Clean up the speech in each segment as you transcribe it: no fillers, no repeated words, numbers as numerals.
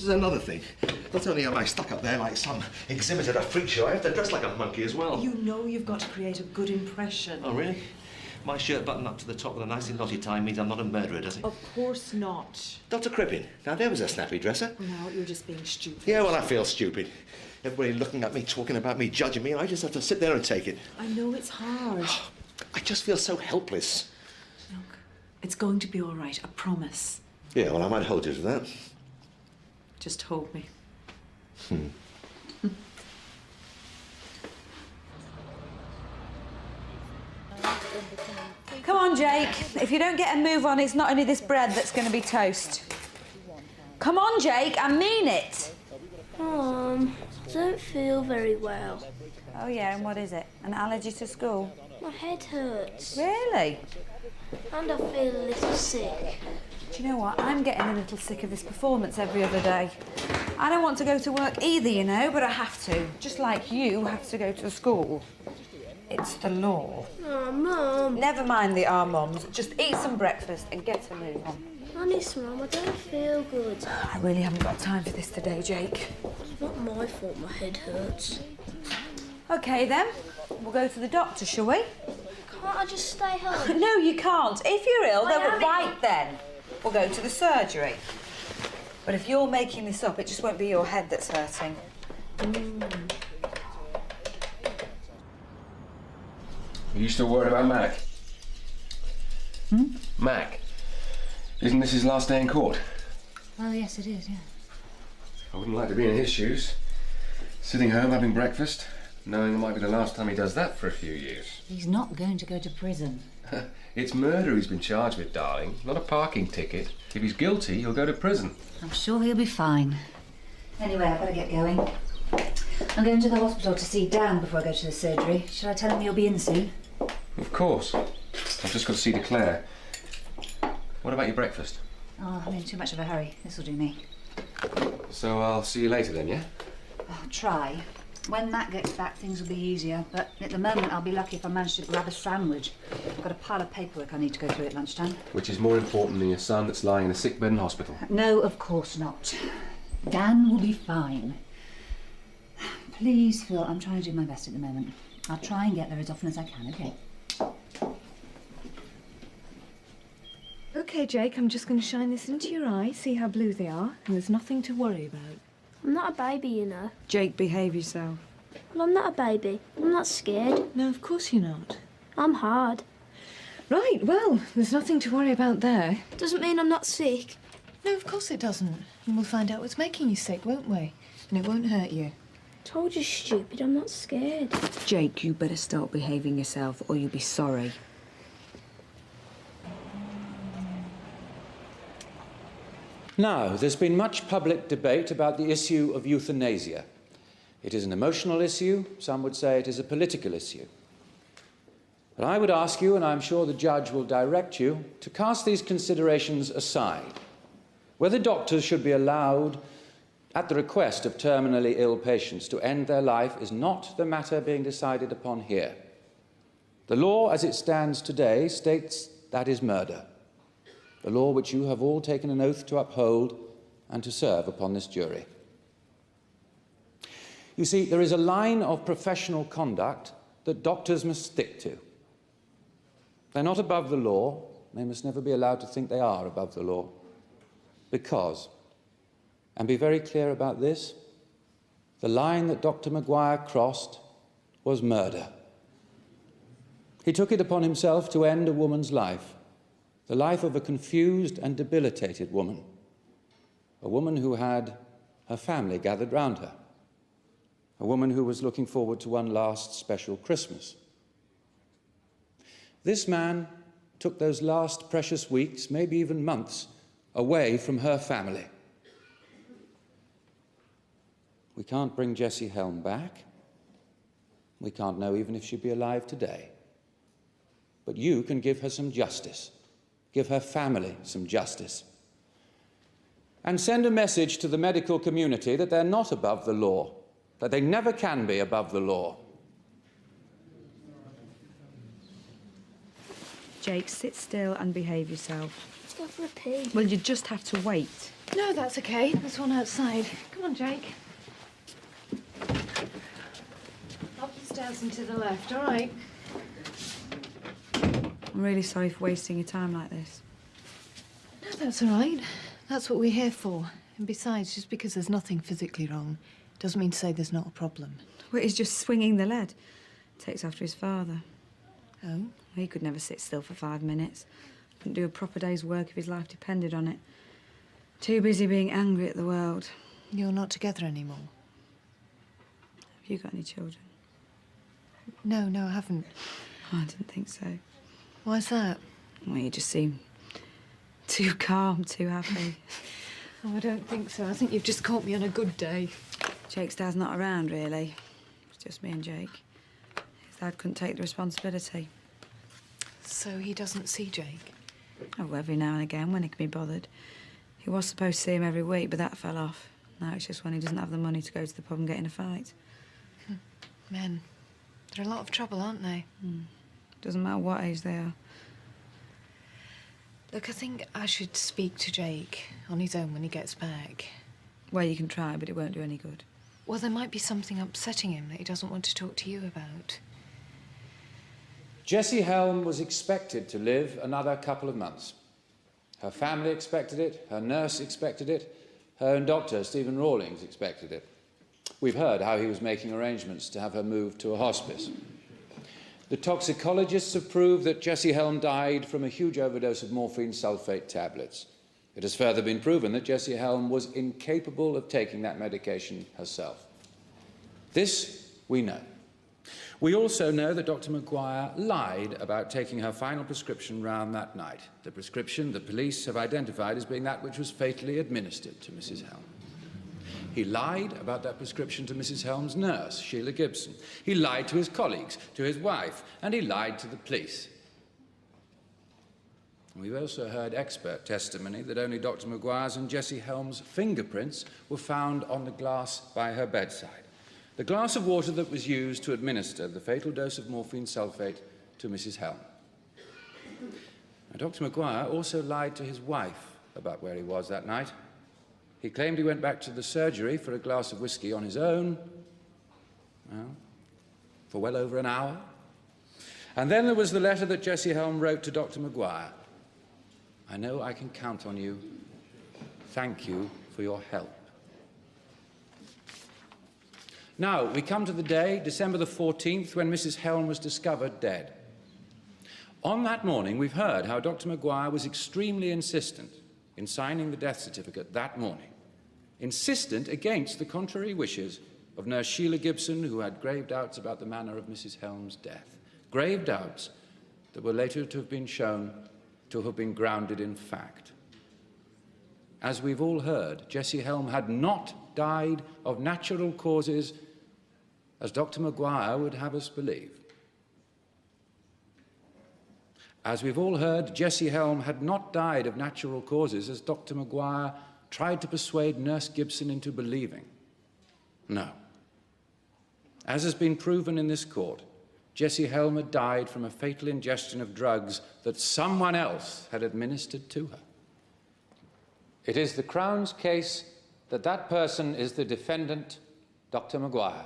is another thing. Not only am I stuck up there like some exhibit at a freak show, I have to dress like a monkey as well. You know you've got to create a good impression. Oh, really? My shirt buttoned up to the top with a nicely knotty tie means I'm not a murderer, does it? Of course not. Dr. Cribbin, now there was a snappy dresser. No, you're just being stupid. Yeah, well, I feel stupid. Everybody looking at me, talking about me, judging me, and I just have to sit there and take it. I know it's hard. I just feel so helpless. Look, it's going to be all right, I promise. Yeah, well, I might hold you to that. Just hold me. Come on, Jake. If you don't get a move on, it's not only this bread that's going to be toast. Come on, Jake, I mean it. I don't feel very well. Oh, yeah, and what is it? An allergy to school? My head hurts. Really? And I feel a little sick. Do you know what? I'm getting a little sick of this performance every other day. I don't want to go to work either, you know, but I have to. Just like you have to go to school. It's the law. Oh, Mum. Never mind the mums. Just eat some breakfast and get a move on. Honest, Mum, I don't feel good. I really haven't got time for this today, Jake. It's not my fault my head hurts. OK, then. We'll go to the doctor, shall we? Can't I just stay home? No, you can't. If you're ill, I then am right then. We'll go to the surgery. But if you're making this up, it just won't be your head that's hurting. Are you still worried about Mac? Mac. Isn't this his last day in court? Oh, yes, it is, yeah. I wouldn't like to be in his shoes. Sitting home having breakfast, knowing it might be the last time he does that for a few years. He's not going to go to prison. It's murder he's been charged with, darling, not a parking ticket. If he's guilty, he'll go to prison. I'm sure he'll be fine. Anyway, I better get going. I'm going to the hospital to see Dan before I go to the surgery. Shall I tell him you'll be in soon? Of course. I've just got to see to Claire. What about your breakfast? Oh, I'm in too much of a hurry. This'll do me. So I'll see you later then, yeah? I'll try. When Matt gets back, things will be easier. But at the moment, I'll be lucky if I manage to grab a sandwich. I've got a pile of paperwork I need to go through at lunchtime. Which is more important than your son that's lying in a sick bed in hospital? No, of course not. Dan will be fine. Please, Phil, I'm trying to do my best at the moment. I'll try and get there as often as I can, OK? OK, Jake, I'm just going to shine this into your eye, see how blue they are, and there's nothing to worry about. I'm not a baby, you know. Jake, behave yourself. Well, I'm not a baby. I'm not scared. No, of course you're not. I'm hard. Right, well, there's nothing to worry about there. Doesn't mean I'm not sick. No, of course it doesn't. And we'll find out what's making you sick, won't we? And it won't hurt you. Told you, stupid, I'm not scared. Jake, you better start behaving yourself or you'll be sorry. Now, there's been much public debate about the issue of euthanasia. It is an emotional issue. Some would say it is a political issue. But I would ask you, and I'm sure the judge will direct you, to cast these considerations aside. Whether doctors should be allowed, at the request of terminally ill patients, to end their life is not the matter being decided upon here. The law, as it stands today, states that is murder. The law which you have all taken an oath to uphold and to serve upon this jury. You see, there is a line of professional conduct that doctors must stick to. They're not above the law. They must never be allowed to think they are above the law. Because, and be very clear about this, the line that Dr. Maguire crossed was murder. He took it upon himself to end a woman's life. The life of a confused and debilitated woman, a woman who had her family gathered round her, a woman who was looking forward to one last special Christmas. This man took those last precious weeks, maybe even months, away from her family. We can't bring Jessie Helm back. We can't know even if she'd be alive today. But you can give her some justice. Give her family some justice. And send a message to the medical community that they're not above the law, that they never can be above the law. Jake, sit still and behave yourself. to go for a pee. Well, you just have to wait. No, that's okay. There's one outside. Come on, Jake. Up the stairs and to the left, all right? I'm really sorry for wasting your time like this. No, that's all right. That's what we're here for. And besides, just because there's nothing physically wrong doesn't mean to say there's not a problem. Well, he's just swinging the lead. Takes after his father. Oh? He could never sit still for 5 minutes. Couldn't do a proper day's work if his life depended on it. Too busy being angry at the world. You're not together anymore? Have you got any children? No, I haven't. Oh, I didn't think so. Why's that? Well, you just seem too calm, too happy. Oh, I don't think so. I think you've just caught me on a good day. Jake's dad's not around, really. It's just me and Jake. His dad couldn't take the responsibility. So he doesn't see Jake? Oh, every now and again, when he can be bothered. He was supposed to see him every week, but that fell off. Now it's just when he doesn't have the money to go to the pub and get in a fight. Men. They're a lot of trouble, aren't they? Doesn't matter what age they are. Look, I think I should speak to Jake on his own when he gets back. Well, you can try, but it won't do any good. Well, there might be something upsetting him that he doesn't want to talk to you about. Jessie Helm was expected to live another couple of months. Her family expected it, her nurse expected it, her own doctor, Stephen Rawlings, expected it. We've heard how he was making arrangements to have her moved to a hospice. The toxicologists have proved that Jessie Helm died from a huge overdose of morphine sulfate tablets. It has further been proven that Jessie Helm was incapable of taking that medication herself. This we know. We also know that Dr. Maguire lied about taking her final prescription round that night, the prescription the police have identified as being that which was fatally administered to Mrs. Helm. He lied about that prescription to Mrs. Helm's nurse, Sheila Gibson. He lied to his colleagues, to his wife, and he lied to the police. We've also heard expert testimony that only Dr. Maguire's and Jessie Helm's fingerprints were found on the glass by her bedside. The glass of water that was used to administer the fatal dose of morphine sulfate to Mrs. Helm. Now, Dr. Maguire also lied to his wife about where he was that night. He claimed he went back to the surgery for a glass of whiskey on his own, well, for well over an hour. And then there was the letter that Jessie Helm wrote to Dr. Maguire. I know I can count on you. Thank you for your help. Now, we come to the day, December the 14th, when Mrs. Helm was discovered dead. On that morning, we've heard how Dr. Maguire was extremely insistent in signing the death certificate that morning. Insistent against the contrary wishes of nurse Sheila Gibson, who had grave doubts about the manner of Mrs. Helm's death. Grave doubts that were later to have been shown to have been grounded in fact. As we've all heard, Jessie Helm had not died of natural causes, as Dr. Maguire would have us believe. As we've all heard, Jessie Helm had not died of natural causes, as Dr. Maguire tried to persuade Nurse Gibson into believing. No. As has been proven in this court, Jessie Helm had died from a fatal ingestion of drugs that someone else had administered to her. It is the Crown's case that that person is the defendant, Dr. Maguire.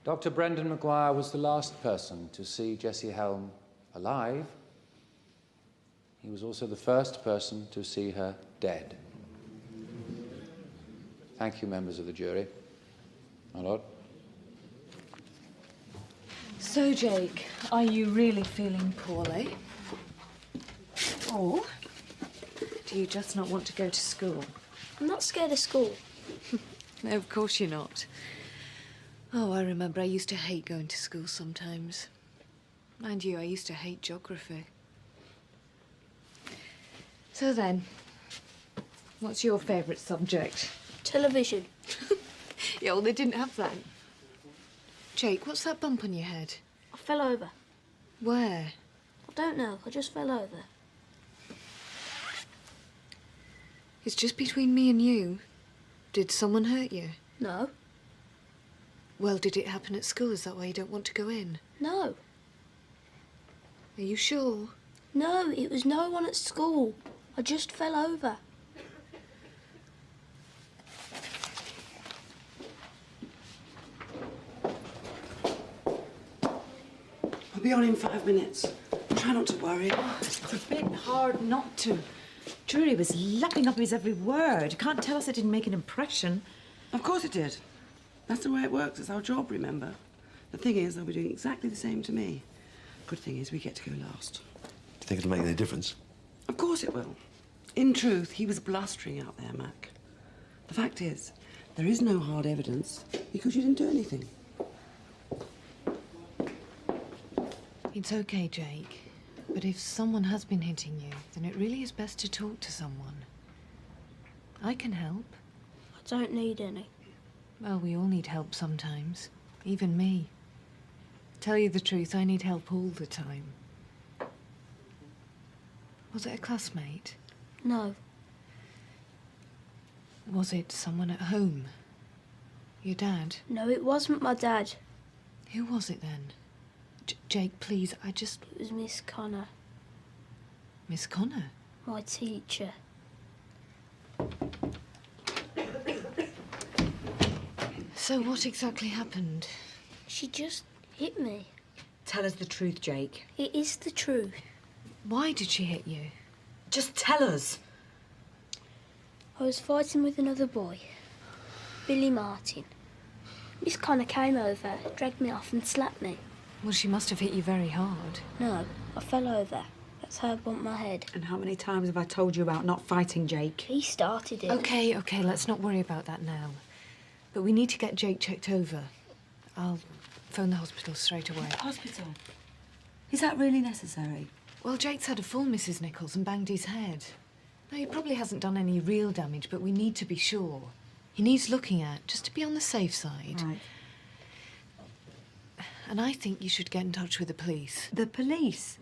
Dr. Brendan Maguire was the last person to see Jessie Helm alive. He was also the first person to see her dead. Thank you, members of the jury. My lord. So, Jake, are you really feeling poorly? Or do you just not want to go to school? I'm not scared of school. No, of course you're not. Oh, I remember I used to hate going to school sometimes. Mind you, I used to hate geography. So then, what's your favourite subject? Television. Yeah, well, they didn't have that. Jake, what's that bump on your head? I fell over. Where? I don't know. I just fell over. It's just between me and you. Did someone hurt you? No. Well, did it happen at school? Is that why you don't want to go in? No. Are you sure? No, it was no one at school. I just fell over. I'll be on in 5 minutes. Try not to worry. It's a bit hard not to. Drury was lapping up his every word. You can't tell us it didn't make an impression. Of course it did. That's the way it works. It's our job, remember? The thing is, they'll be doing exactly the same to me. Good thing is, we get to go last. Do you think it'll make any difference? Of course it will. In truth, he was blustering out there, Mac. The fact is, there is no hard evidence because you didn't do anything. It's okay, Jake. But if someone has been hitting you, then it really is best to talk to someone. I can help. I don't need any. Well, we all need help sometimes. Even me. Tell you the truth, I need help all the time. Was it a classmate? No. Was it someone at home? Your dad? No, it wasn't my dad. Who was it then? Jake, please, It was Miss Connor, Miss Connor? my teacher. So what exactly happened? She just hit me. Tell us the truth, Jake. It is the truth. Why did she hit you? Just tell us. I was fighting with another boy, Billy Martin. Miss Connor came over, dragged me off and slapped me. Well, she must have hit you very hard. No, I fell over. That's how I bumped my head. And how many times have I told you about not fighting, Jake? He started it. Okay, let's not worry about that now. But we need to get Jake checked over. I'll phone the hospital straight away. Hospital? Is that really necessary? Well, Jake's had a fall, Mrs. Nichols, and banged his head. Now, he probably hasn't done any real damage, but we need to be sure. He needs looking at, just to be on the safe side. Right. And I think you should get in touch with the police. The police?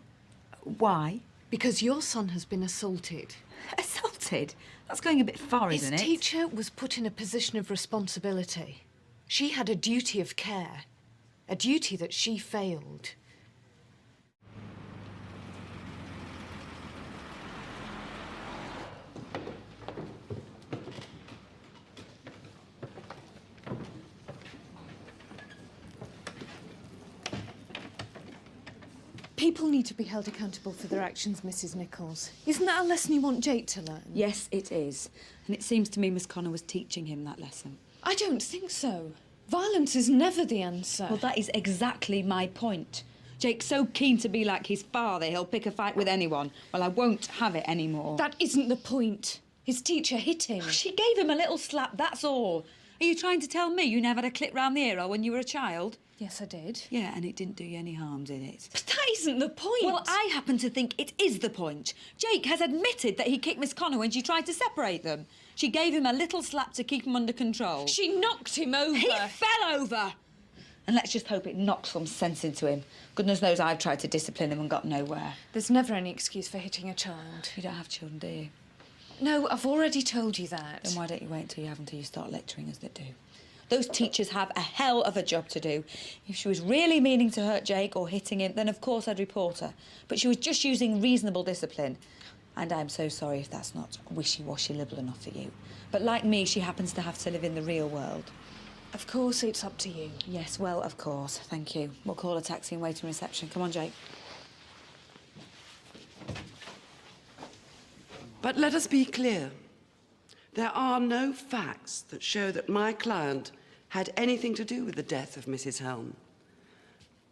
Why? Because your son has been assaulted. Assaulted? That's going a bit far, His isn't it? teacher was put in a position of responsibility. She had a duty of care, a duty that she failed. People need to be held accountable for their actions, Mrs. Nichols. Isn't that a lesson you want Jake to learn? Yes, it is. And it seems to me Miss Connor was teaching him that lesson. I don't think so. Violence is never the answer. Well, that is exactly my point. Jake's so keen to be like his father, he'll pick a fight with anyone. Well, I won't have it anymore. That isn't the point. His teacher hit him. She gave him a little slap, that's all. Are you trying to tell me you never had a clip round the ear when you were a child? Yes, I did. Yeah, and it didn't do you any harm, did it? But that isn't the point. Well, I happen to think it is the point. Jake has admitted that he kicked Miss Connor when she tried to separate them. She gave him a little slap to keep him under control. She knocked him over. He fell over! And let's just hope it knocks some sense into him. Goodness knows I've tried to discipline him and got nowhere. There's never any excuse for hitting a child. You don't have children, do you? No, I've already told you that. Then why don't you wait until you have until you start lecturing us that do? Those teachers have a hell of a job to do. If she was really meaning to hurt Jake or hitting him, then of course I'd report her. But she was just using reasonable discipline. And I'm so sorry if that's not wishy-washy liberal enough for you. But like me, she happens to have to live in the real world. Of course, it's up to you. Yes, well, of course. Thank you. We'll call a taxi and wait in reception. Come on, Jake. But let us be clear. There are no facts that show that my client had anything to do with the death of Mrs. Helm.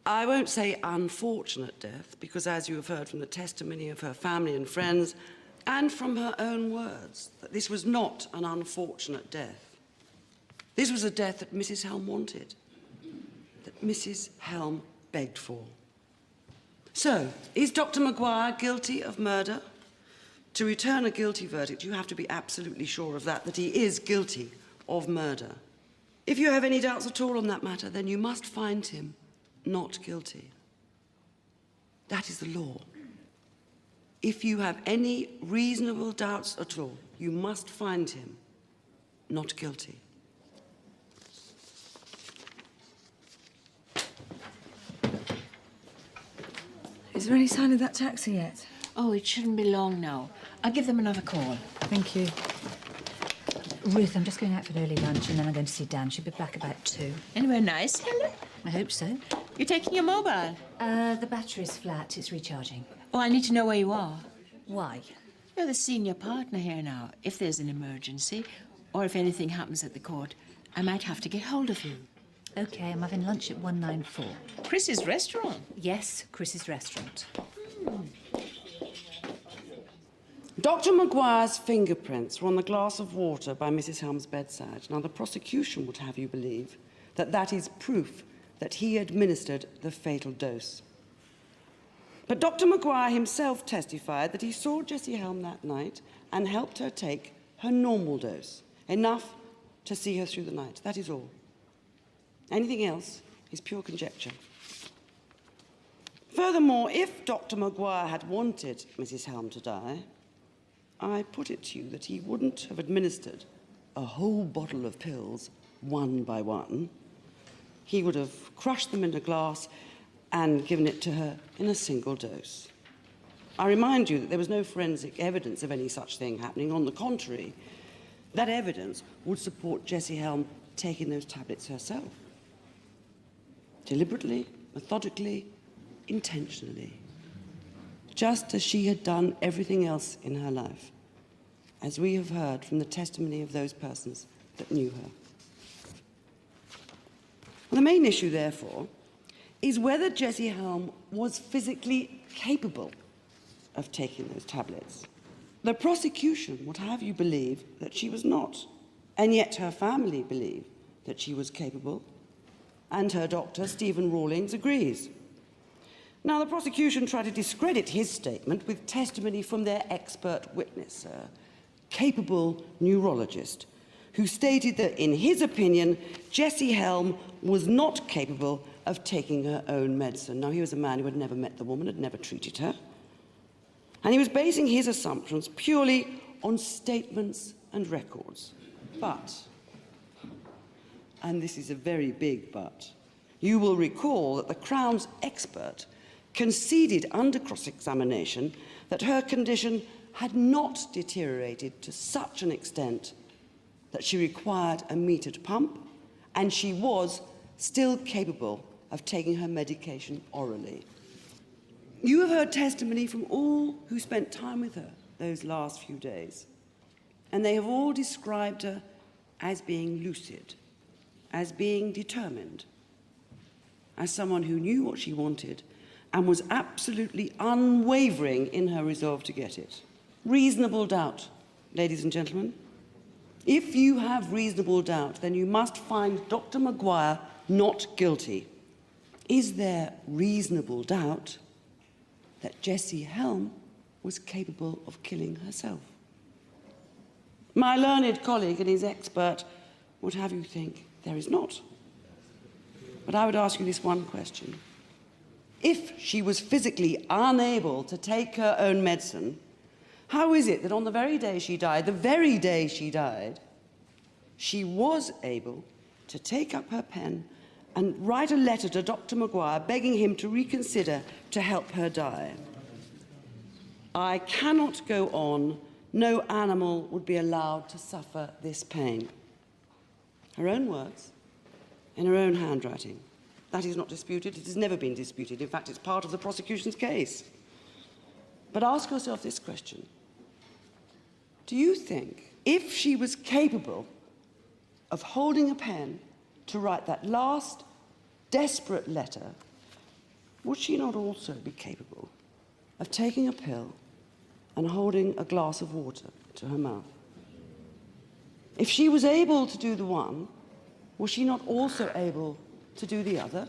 I won't say unfortunate death, because as you have heard from the testimony of her family and friends, and from her own words, that this was not an unfortunate death. This was a death that Mrs. Helm wanted, that Mrs. Helm begged for. So, is Dr. Maguire guilty of murder? To return a guilty verdict, you have to be absolutely sure of that he is guilty of murder. If you have any doubts at all on that matter, then you must find him not guilty. That is the law. If you have any reasonable doubts at all, you must find him not guilty. Is there any sign of that taxi yet? Oh, it shouldn't be long now. I'll give them another call. Thank you. Ruth, I'm just going out for an early lunch and then I'm going to see Dan. She'll be back about 2. Anywhere nice, Helen? I hope so. You're taking your mobile? The battery's flat. It's recharging. Oh, I need to know where you are. Why? You're the senior partner here now. If there's an emergency, or if anything happens at the court, I might have to get hold of you. OK, I'm having lunch at 194. Chris's restaurant? Yes, Chris's restaurant. Dr. Maguire's fingerprints were on the glass of water by Mrs. Helm's bedside. Now, the prosecution would have you believe that that is proof that he administered the fatal dose. But Dr. Maguire himself testified that he saw Jessie Helm that night and helped her take her normal dose, enough to see her through the night. That is all. Anything else is pure conjecture. Furthermore, if Dr. Maguire had wanted Mrs. Helm to die, I put it to you that he wouldn't have administered a whole bottle of pills one by one. He would have crushed them in a glass and given it to her in a single dose. I remind you that there was no forensic evidence of any such thing happening. On the contrary, that evidence would support Jessie Helm taking those tablets herself. Deliberately, methodically, intentionally. Just as she had done everything else in her life, as we have heard from the testimony of those persons that knew her. The main issue, therefore, is whether Jessie Helm was physically capable of taking those tablets. The prosecution would have you believe that she was not, and yet her family believe that she was capable, and her doctor, Stephen Rawlings, agrees. Now, the prosecution tried to discredit his statement with testimony from their expert witness, a capable neurologist, who stated that, in his opinion, Jessie Helm was not capable of taking her own medicine. Now, he was a man who had never met the woman, had never treated her, and he was basing his assumptions purely on statements and records. But, and this is a very big but, you will recall that the Crown's expert conceded under cross-examination that her condition had not deteriorated to such an extent that she required a metered pump, and she was still capable of taking her medication orally. You have heard testimony from all who spent time with her those last few days, and they have all described her as being lucid, as being determined, as someone who knew what she wanted and was absolutely unwavering in her resolve to get it. Reasonable doubt, ladies and gentlemen. If you have reasonable doubt, then you must find Dr. Maguire not guilty. Is there reasonable doubt that Jessie Helm was capable of killing herself? My learned colleague and his expert would have you think there is not. But I would ask you this one question. If she was physically unable to take her own medicine, how is it that on the very day she died, she was able to take up her pen and write a letter to Dr. Maguire begging him to reconsider to help her die? I cannot go on. No animal would be allowed to suffer this pain. Her own words, in her own handwriting. That is not disputed. It has never been disputed. In fact, it's part of the prosecution's case. But ask yourself this question. Do you think, if she was capable of holding a pen to write that last desperate letter, would she not also be capable of taking a pill and holding a glass of water to her mouth? If she was able to do the one, was she not also able to do the other?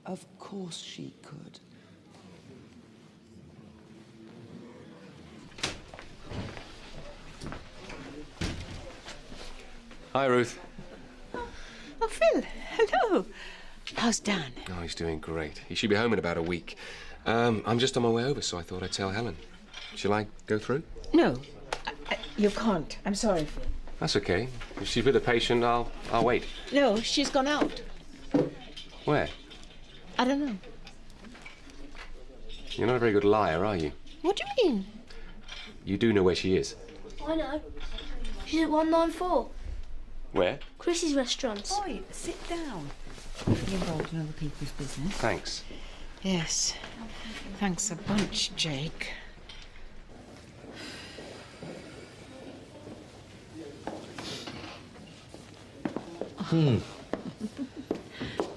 Of course she could. Hi, Ruth. Oh, Phil, hello. How's Dan? Oh, he's doing great. He should be home in about a week. I'm just on my way over, so I thought I'd tell Helen. Shall I go through? No, you can't. I'm sorry, Phil. That's okay. If she's with a patient, I'll wait. No, she's gone out. Where? I don't know. You're not a very good liar, are you? What do you mean? You do know where she is. I know. She's at 194. Where? Chrissy's restaurant. Boy, sit down. You're involved in other people's business. Thanks. Yes. Thanks a bunch, Jake.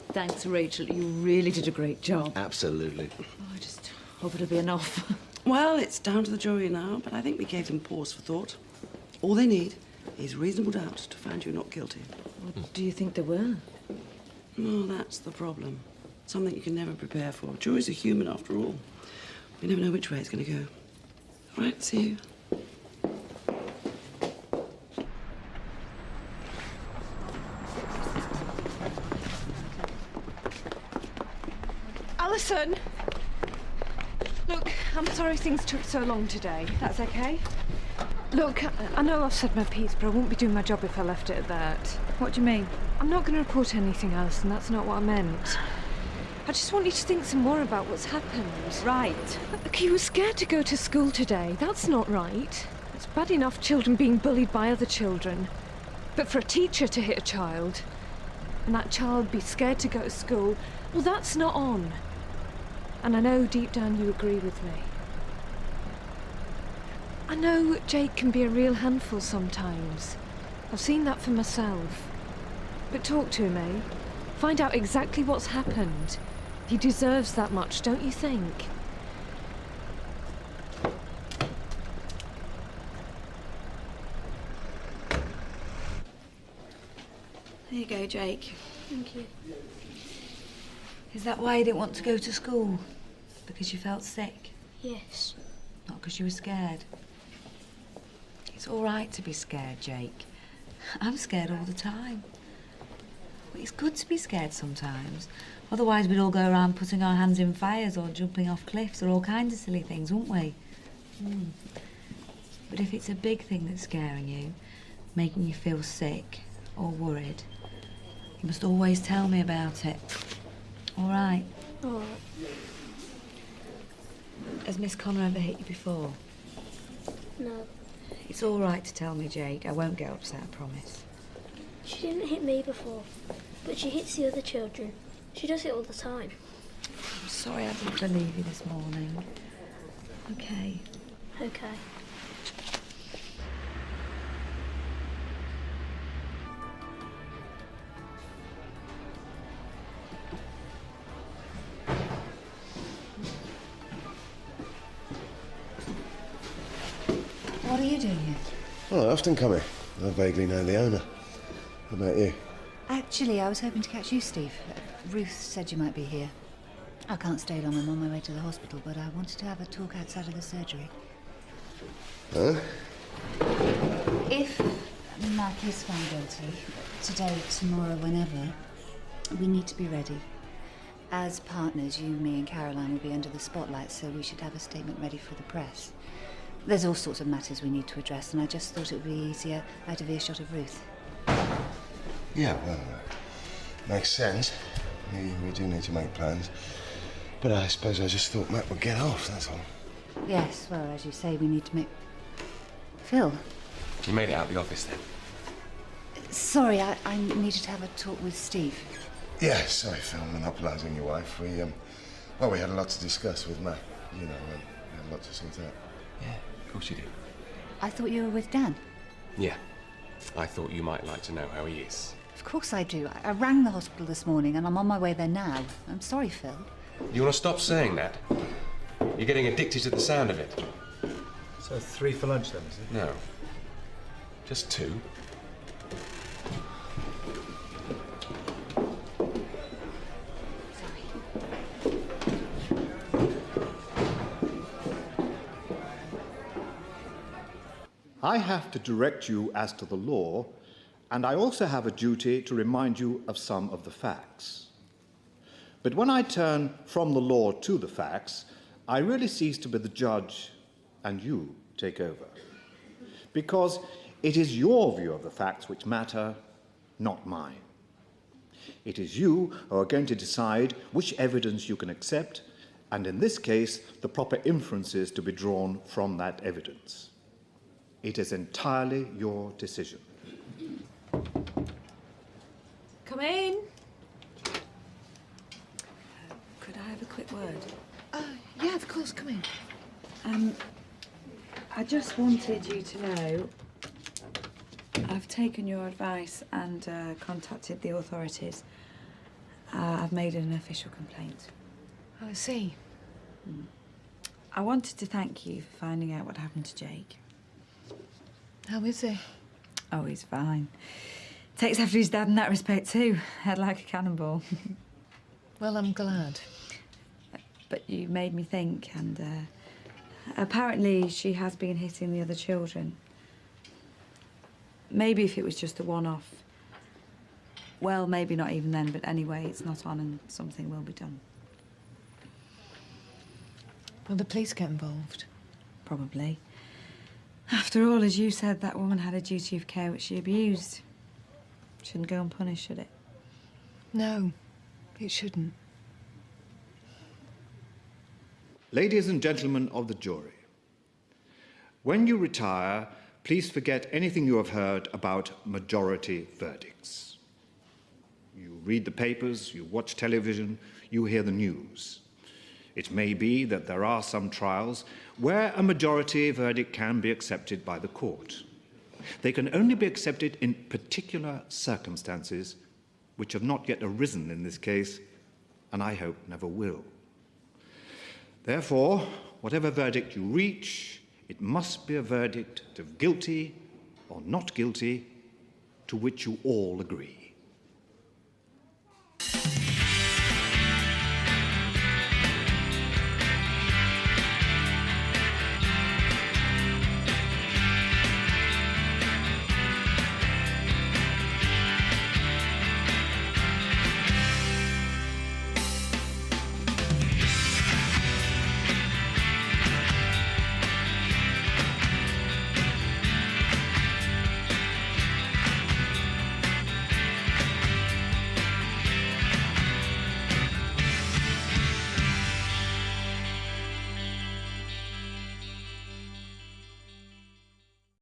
Thanks, Rachel. You really did a great job. Absolutely. Oh, I just hope it'll be enough. Well, it's down to the jury now, but I think we gave them pause for thought. All they need is reasonable doubt to find you not guilty. What do you think they were? Well, that's the problem. Something you can never prepare for. Juries are human after all. We never know which way it's going to go. All right, see you. Alison! Look, I'm sorry things took so long today. That's okay? Look, I know I've said my piece, but I won't be doing my job if I left it at that. What do you mean? I'm not going to report anything else, and that's not what I meant. I just want you to think some more about what's happened. Right. Look, he was scared to go to school today. That's not right. It's bad enough children being bullied by other children. But for a teacher to hit a child, and that child be scared to go to school, well, that's not on. And I know deep down you agree with me. I know Jake can be a real handful sometimes. I've seen that for myself. But talk to him, eh? Find out exactly what's happened. He deserves that much, don't you think? There you go, Jake. Thank you. Is that why you didn't want to go to school? Because you felt sick? Yes. Not because you were scared? It's all right to be scared, Jake. I'm scared all the time. But it's good to be scared sometimes. Otherwise we'd all go around putting our hands in fires or jumping off cliffs or all kinds of silly things, wouldn't we? But if it's a big thing that's scaring you, making you feel sick or worried, you must always tell me about it. All right? All right. Has Miss Connor ever hit you before? No. It's all right to tell me, Jake. I won't get upset, I promise. She didn't hit me before, but she hits the other children. She does it all the time. I'm sorry I didn't believe you this morning. Okay. Okay. What are you doing here? Oh, I often come here. I vaguely know the owner. How about you? Actually, I was hoping to catch you, Steve. Ruth said you might be here. I can't stay long. I'm on my way to the hospital, but I wanted to have a talk outside of the surgery. Huh? If Mac is found guilty, today, tomorrow, whenever, we need to be ready. As partners, you, me and Caroline will be under the spotlight, so we should have a statement ready for the press. There's all sorts of matters we need to address, and I just thought it would be easier out of earshot of Ruth. Yeah, well, makes sense. We do need to make plans. But I suppose I just thought Matt would get off, that's all. Yes, well, as you say, we need to make... Phil? You made it out the office then? Sorry, I needed to have a talk with Steve. Yeah, sorry, Phil, monopolising your wife. We had a lot to discuss with Matt. You know, we had a lot to sort out. Yeah, of course you do. I thought you were with Dan. Yeah. I thought you might like to know how he is. Of course I do. I rang the hospital this morning and I'm on my way there now. I'm sorry, Phil. You want to stop saying that? You're getting addicted to the sound of it. So 3 for lunch then, is it? No. Just 2. I have to direct you as to the law, and I also have a duty to remind you of some of the facts. But when I turn from the law to the facts, I really cease to be the judge, and you take over. Because it is your view of the facts which matter, not mine. It is you who are going to decide which evidence you can accept and in this case, the proper inferences to be drawn from that evidence. It is entirely your decision. Come in. Could I have a quick word? Yeah, of course, come in. I just wanted you to know I've taken your advice and contacted the authorities. I've made an official complaint. Oh, I see. I wanted to thank you for finding out what happened to Jake. How is he? Oh, he's fine. Takes after his dad in that respect too. Head like a cannonball. Well, I'm glad. But you made me think, and apparently she has been hitting the other children. Maybe if it was just a one-off. Well, maybe not even then, but anyway, it's not on and something will be done. Will the police get involved? Probably. After all, as you said, that woman had a duty of care which she abused. Shouldn't go unpunished, should it? No, it shouldn't. Ladies and gentlemen of the jury, when you retire, please forget anything you have heard about majority verdicts. You read the papers, you watch television, you hear the news. It may be that there are some trials where a majority verdict can be accepted by the court. They can only be accepted in particular circumstances which have not yet arisen in this case, and I hope never will. Therefore, whatever verdict you reach, it must be a verdict of guilty or not guilty to which you all agree.